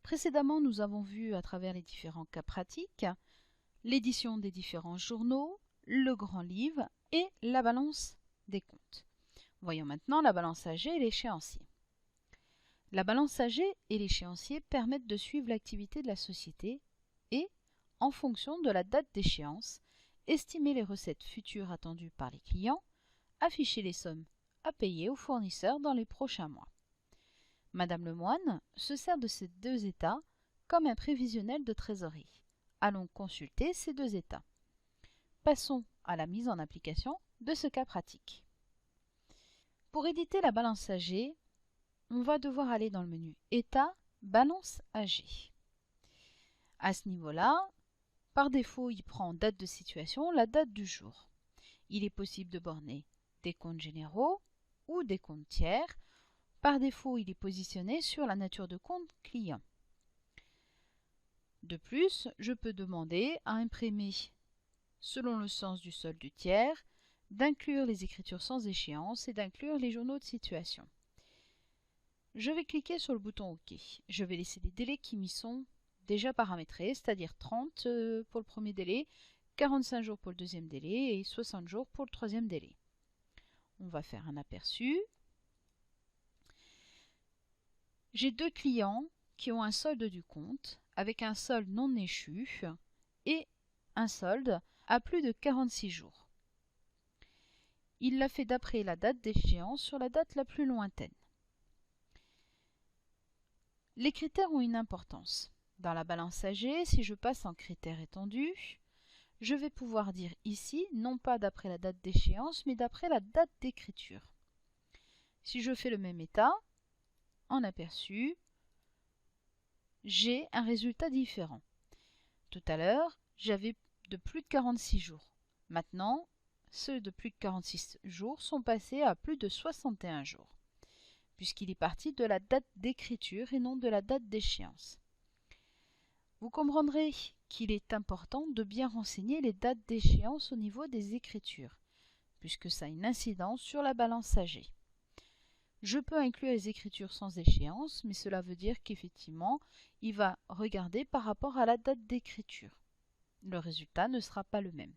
Précédemment, nous avons vu à travers les différents cas pratiques l'édition des différents journaux, le grand livre et la balance des comptes. Voyons maintenant la balance AG et l'échéancier. La balance AG et l'échéancier permettent de suivre l'activité de la société et, en fonction de la date d'échéance, estimer les recettes futures attendues par les clients, afficher les sommes à payer aux fournisseurs dans les prochains mois. Madame Lemoine se sert de ces deux états comme un prévisionnel de trésorerie. Allons consulter ces deux états. Passons à la mise en application de ce cas pratique. Pour éditer la balance AG, on va devoir aller dans le menu État, balance AG. À ce niveau-là, par défaut, il prend date de situation, la date du jour. Il est possible de borner des comptes généraux ou des comptes tiers. Par défaut, il est positionné sur la nature de compte client. De plus, je peux demander à imprimer, selon le sens du solde du tiers, d'inclure les écritures sans échéance et d'inclure les journaux de situation. Je vais cliquer sur le bouton OK. Je vais laisser les délais qui m'y sont déjà paramétrés, c'est-à-dire 30 pour le premier délai, 45 jours pour le deuxième délai et 60 jours pour le troisième délai. On va faire un aperçu. J'ai deux clients qui ont un solde du compte avec un solde non échu et un solde à plus de 46 jours. Il l'a fait d'après la date d'échéance sur la date la plus lointaine. Les critères ont une importance. Dans la balance AG, si je passe en critères étendus, je vais pouvoir dire ici, non pas d'après la date d'échéance, mais d'après la date d'écriture. Si je fais le même état, en aperçu, j'ai un résultat différent. Tout à l'heure, j'avais de plus de 46 jours. Maintenant, ceux de plus de 46 jours sont passés à plus de 61 jours, puisqu'il est parti de la date d'écriture et non de la date d'échéance. Vous comprendrez qu'il est important de bien renseigner les dates d'échéance au niveau des écritures, puisque ça a une incidence sur la balance AG. Je peux inclure les écritures sans échéance, mais cela veut dire qu'effectivement, il va regarder par rapport à la date d'écriture. Le résultat ne sera pas le même.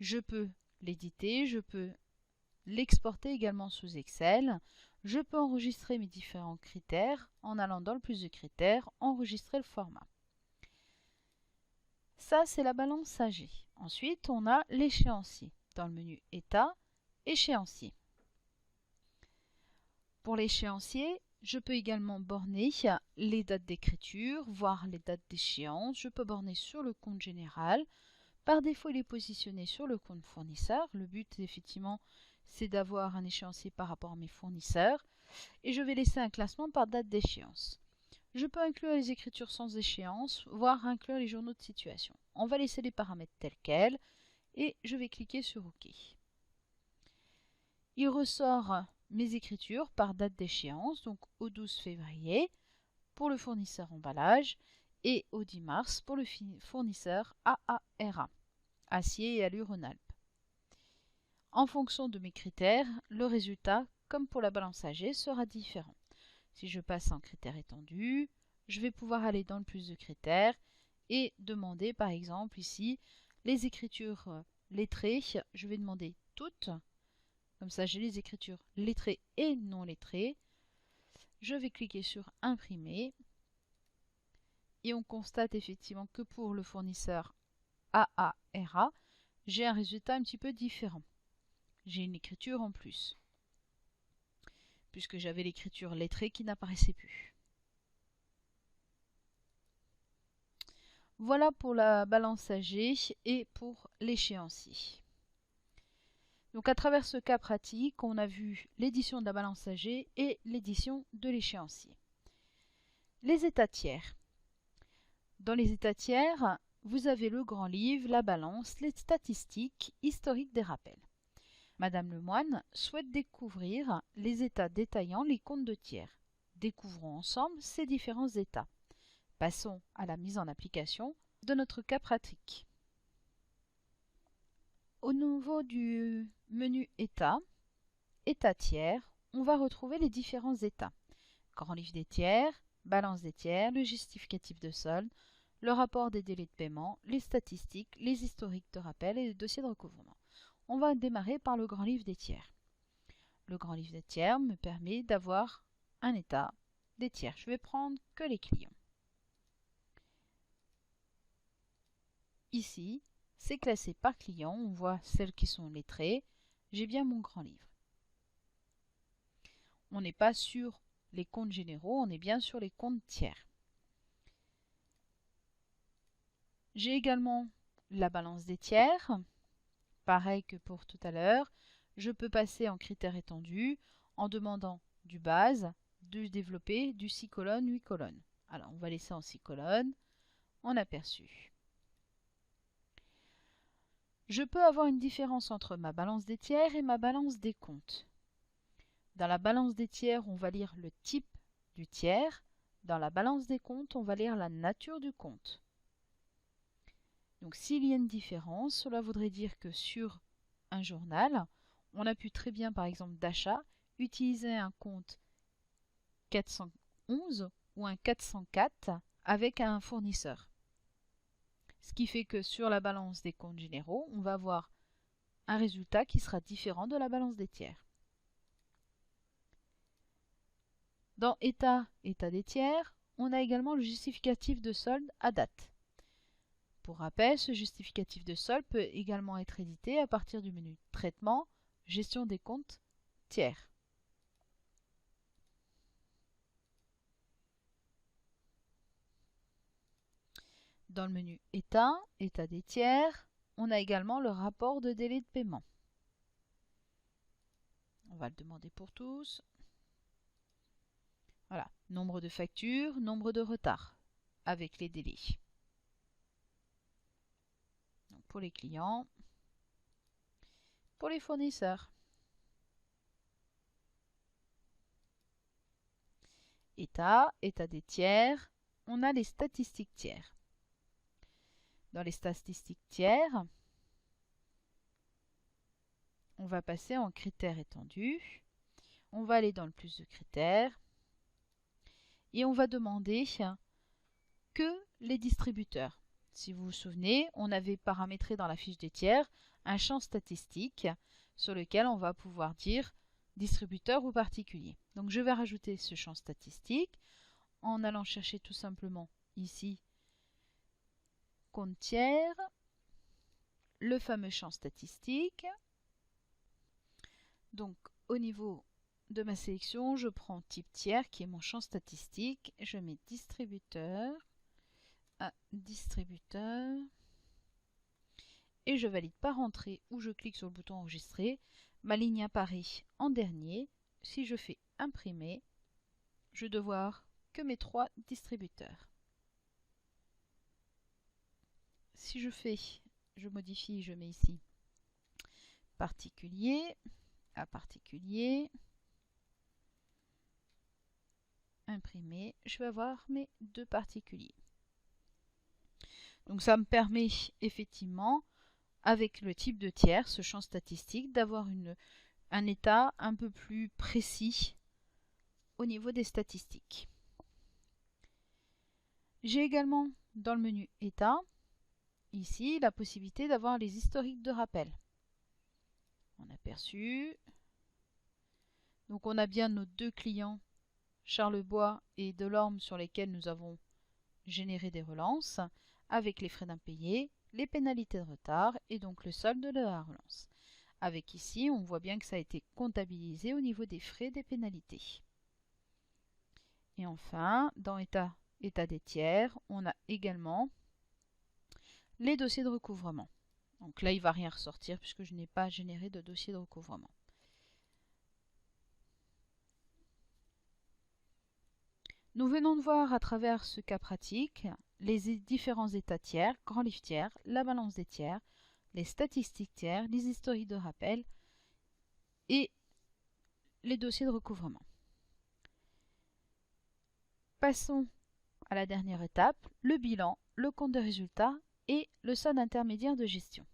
Je peux l'éditer, je peux l'exporter également sous Excel. Je peux enregistrer mes différents critères en allant dans le plus de critères, enregistrer le format. Ça, c'est la balance AG. Ensuite, on a l'échéancier. Dans le menu État, échéancier. Pour l'échéancier, je peux également borner les dates d'écriture, voire les dates d'échéance. Je peux borner sur le compte général. Par défaut, il est positionné sur le compte fournisseur. Le but, effectivement, c'est d'avoir un échéancier par rapport à mes fournisseurs. Et je vais laisser un classement par date d'échéance. Je peux inclure les écritures sans échéance, voire inclure les journaux de situation. On va laisser les paramètres tels quels et je vais cliquer sur OK. Il ressort mes écritures par date d'échéance, donc au 12 février pour le fournisseur emballage et au 10 mars pour le fournisseur AARA, acier et alu Rhône-Alpes. En fonction de mes critères, le résultat, comme pour la balance AG, sera différent. Si je passe en critères étendus, je vais pouvoir aller dans le plus de critères et demander par exemple ici les écritures lettrées. Je vais demander toutes. Comme ça, j'ai les écritures lettrées et non lettrées. Je vais cliquer sur imprimer. Et on constate effectivement que pour le fournisseur AARA, j'ai un résultat un petit peu différent. J'ai une écriture en plus, puisque j'avais l'écriture lettrée qui n'apparaissait plus. Voilà pour la balance AG et pour l'échéancier. Donc à travers ce cas pratique, on a vu l'édition de la balance AG et l'édition de l'échéancier. Les états tiers. Dans les états tiers, vous avez le grand livre, la balance, les statistiques, historique des rappels. Madame Lemoine souhaite découvrir les états détaillant les comptes de tiers. Découvrons ensemble ces différents états. Passons à la mise en application de notre cas pratique. Au niveau du menu État, État tiers, on va retrouver les différents états. Grand livre des tiers, balance des tiers, le justificatif de solde, le rapport des délais de paiement, les statistiques, les historiques de rappel et les dossiers de recouvrement. On va démarrer par le grand livre des tiers. Le grand livre des tiers me permet d'avoir un état des tiers. Je vais prendre que les clients. Ici, c'est classé par client. On voit celles qui sont lettrées. J'ai bien mon grand livre. On n'est pas sur les comptes généraux, on est bien sur les comptes tiers. J'ai également la balance des tiers. Pareil que pour tout à l'heure, je peux passer en critères étendus en demandant du base, du développé, du 6 colonnes, 8 colonnes. Alors, on va laisser en 6 colonnes, en aperçu. Je peux avoir une différence entre ma balance des tiers et ma balance des comptes. Dans la balance des tiers, on va lire le type du tiers. Dans la balance des comptes, on va lire la nature du compte. Donc s'il y a une différence, cela voudrait dire que sur un journal, on a pu très bien, par exemple d'achat, utiliser un compte 411 ou un 404 avec un fournisseur. Ce qui fait que sur la balance des comptes généraux, on va avoir un résultat qui sera différent de la balance des tiers. Dans état des tiers, on a également le justificatif de solde à date. Pour rappel, ce justificatif de solde peut également être édité à partir du menu Traitement, Gestion des comptes tiers. Dans le menu État des tiers, on a également le rapport de délai de paiement. On va le demander pour tous. Voilà, nombre de factures, nombre de retards avec les délais. Donc pour les clients, pour les fournisseurs. État des tiers, on a les statistiques tiers. Dans les statistiques tiers, on va passer en critères étendus. On va aller dans le plus de critères et on va demander que les distributeurs. Si vous vous souvenez, on avait paramétré dans la fiche des tiers un champ statistique sur lequel on va pouvoir dire distributeur ou particulier. Donc je vais rajouter ce champ statistique en allant chercher tout simplement ici compte tiers, le fameux champ statistique. Donc au niveau de ma sélection, je prends type tiers qui est mon champ statistique, je mets distributeur à distributeur et je valide par entrée ou je clique sur le bouton enregistrer. Ma ligne apparaît en dernier. Si je fais imprimer, je dois voir que mes 3 distributeurs. Si je modifie, je mets ici particulier à particulier, imprimer, je vais avoir mes 2 particuliers. Donc ça me permet effectivement, avec le type de tiers, ce champ statistique, d'avoir un état un peu plus précis au niveau des statistiques. J'ai également dans le menu État, ici, la possibilité d'avoir les historiques de rappel. En aperçu. Donc on a bien nos 2 clients, Charlebois et Delorme, sur lesquels nous avons généré des relances, avec les frais d'impayés, les pénalités de retard et donc le solde de la relance. Avec ici, on voit bien que ça a été comptabilisé au niveau des frais et des pénalités. Et enfin, dans état des tiers, on a également les dossiers de recouvrement. Donc là, il ne va rien ressortir puisque je n'ai pas généré de dossier de recouvrement. Nous venons de voir à travers ce cas pratique les différents états tiers, grand livre tiers, la balance des tiers, les statistiques tiers, les historiques de rappel et les dossiers de recouvrement. Passons à la dernière étape, le bilan, le compte de résultat et le solde intermédiaire de gestion.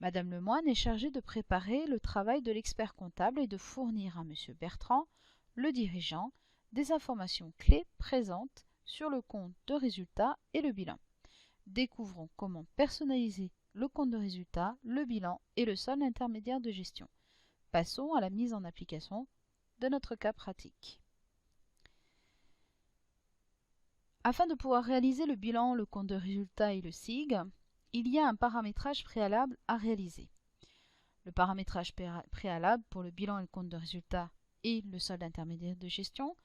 Madame Lemoine est chargée de préparer le travail de l'expert comptable et de fournir à Monsieur Bertrand, le dirigeant, des informations clés présentes sur le compte de résultat et le bilan. Découvrons comment personnaliser le compte de résultat, le bilan et le solde intermédiaire de gestion. Passons à la mise en application de notre cas pratique. Afin de pouvoir réaliser le bilan, le compte de résultat et le SIG, il y a un paramétrage préalable à réaliser. Le paramétrage préalable pour le bilan et le compte de résultat et le solde intermédiaire de gestion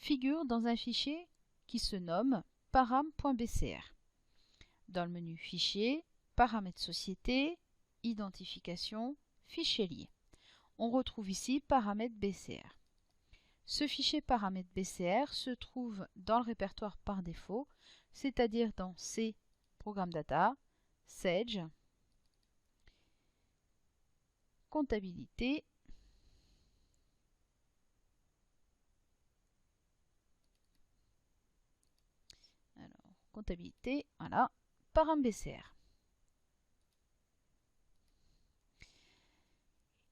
figure dans un fichier qui se nomme param.bcr. Dans le menu Fichier, Paramètres Société, Identification, Fichier lié. On retrouve ici Paramètres BCR. Ce fichier paramètres BCR se trouve dans le répertoire par défaut, c'est-à-dire dans C, Programme Data, Sage, Comptabilité, voilà, param BCR.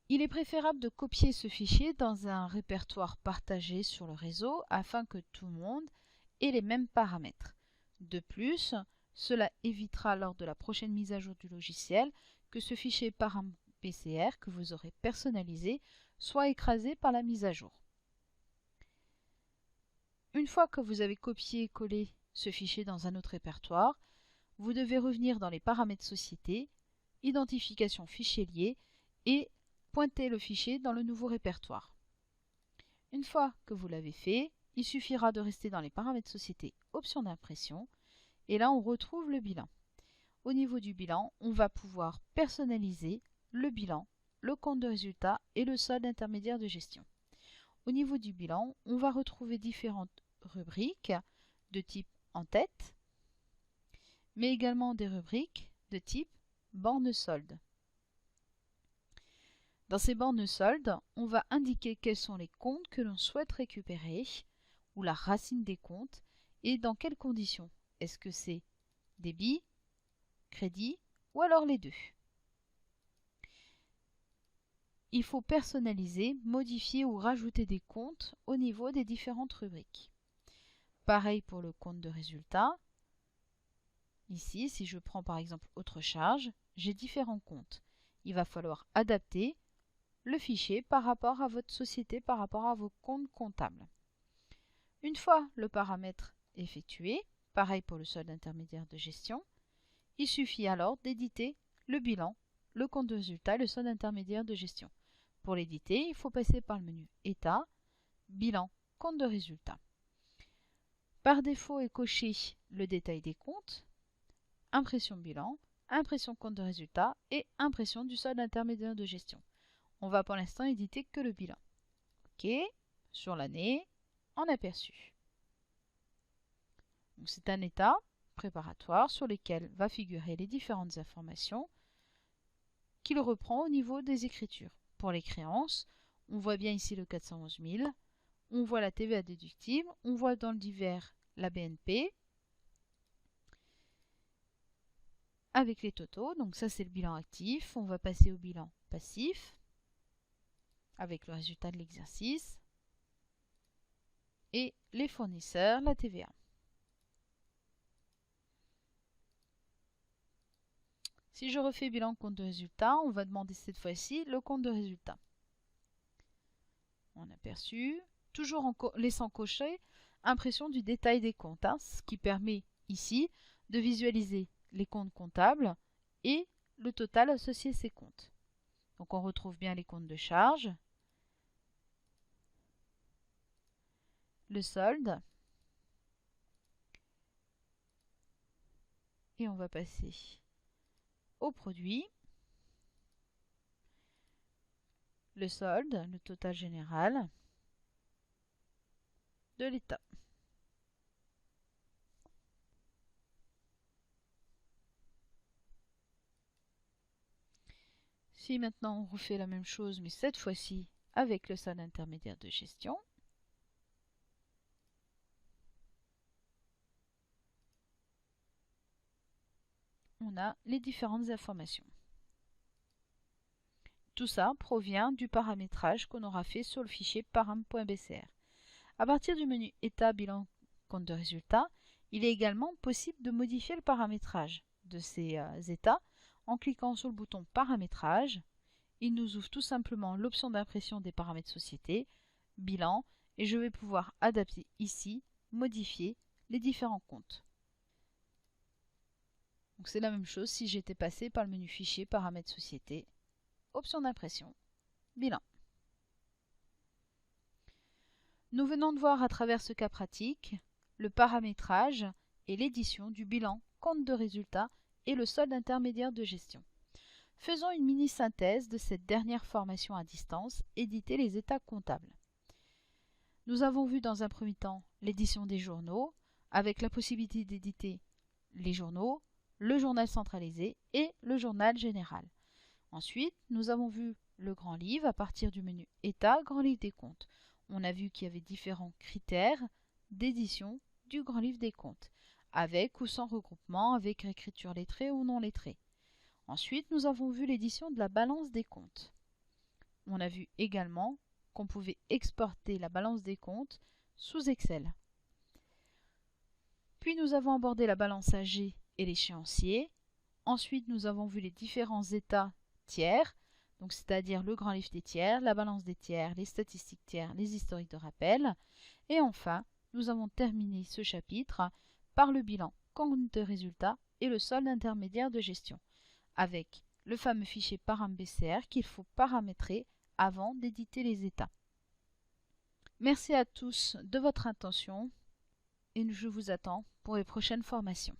Il est préférable de copier ce fichier dans un répertoire partagé sur le réseau afin que tout le monde ait les mêmes paramètres. De plus, cela évitera lors de la prochaine mise à jour du logiciel que ce fichier param BCR que vous aurez personnalisé soit écrasé par la mise à jour. Une fois que vous avez copié-collé ce fichier dans un autre répertoire, vous devez revenir dans les paramètres société, identification fichier lié et pointer le fichier dans le nouveau répertoire. Une fois que vous l'avez fait, il suffira de rester dans les paramètres société, option d'impression, et là on retrouve le bilan. Au niveau du bilan, on va pouvoir personnaliser le bilan, le compte de résultat et le solde intermédiaire de gestion. Au niveau du bilan, on va retrouver différentes rubriques de type en tête, mais également des rubriques de type borne solde. Dans ces bornes soldes, on va indiquer quels sont les comptes que l'on souhaite récupérer, ou la racine des comptes, et dans quelles conditions. Est-ce que c'est débit, crédit, ou alors les deux. Il faut personnaliser, modifier ou rajouter des comptes au niveau des différentes rubriques. Pareil pour le compte de résultat. Ici, si je prends par exemple autre charge, j'ai différents comptes. Il va falloir adapter le fichier par rapport à votre société, par rapport à vos comptes comptables. Une fois le paramètre effectué, pareil pour le solde intermédiaire de gestion, il suffit alors d'éditer le bilan, le compte de résultat et le solde intermédiaire de gestion. Pour l'éditer, il faut passer par le menu État, Bilan, compte de résultat. Par défaut est coché le détail des comptes, impression bilan, impression compte de résultat et impression du solde intermédiaire de gestion. On va pour l'instant éditer que le bilan. OK, sur l'année, en aperçu. C'est un état préparatoire sur lequel va figurer les différentes informations qu'il reprend au niveau des écritures. Pour les créances, on voit bien ici le 411 000, on voit la TVA déductible, on voit dans le divers la BNP, avec les totaux, donc ça c'est le bilan actif, on va passer au bilan passif, avec le résultat de l'exercice, et les fournisseurs, la TVA. Si je refais bilan compte de résultat, on va demander cette fois-ci le compte de résultat. On a aperçu, toujours en laissant cocher impression du détail des comptes, ce qui permet ici de visualiser les comptes comptables et le total associé à ces comptes. Donc on retrouve bien les comptes de charge, le solde, et on va passer au produit, le solde, le total général de l'État. Si maintenant on refait la même chose, mais cette fois-ci avec le solde intermédiaire de gestion, on a les différentes informations. Tout ça provient du paramétrage qu'on aura fait sur le fichier param.bcr. À partir du menu État, bilan, compte de résultats, il est également possible de modifier le paramétrage de ces états en cliquant sur le bouton Paramétrage. Il nous ouvre tout simplement l'option d'impression des paramètres société, bilan, et je vais pouvoir adapter ici, modifier les différents comptes. Donc c'est la même chose si j'étais passé par le menu Fichier, paramètres société, option d'impression, bilan. Nous venons de voir à travers ce cas pratique le paramétrage et l'édition du bilan, compte de résultats et le solde intermédiaire de gestion. Faisons une mini-synthèse de cette dernière formation à distance, éditer les états comptables. Nous avons vu dans un premier temps l'édition des journaux, avec la possibilité d'éditer les journaux, le journal centralisé et le journal général. Ensuite, nous avons vu le grand livre à partir du menu État, grand livre des comptes. On a vu qu'il y avait différents critères d'édition du grand livre des comptes, avec ou sans regroupement, avec écriture lettrée ou non lettrée. Ensuite, nous avons vu l'édition de la balance des comptes. On a vu également qu'on pouvait exporter la balance des comptes sous Excel. Puis nous avons abordé la balance AG et l'échéancier. Ensuite, nous avons vu les différents états tiers, donc c'est-à-dire le grand livre des tiers, la balance des tiers, les statistiques tiers, les historiques de rappel. Et enfin, nous avons terminé ce chapitre par le bilan, compte de résultats et le solde intermédiaire de gestion, avec le fameux fichier param.bcr qu'il faut paramétrer avant d'éditer les états. Merci à tous de votre attention et je vous attends pour les prochaines formations.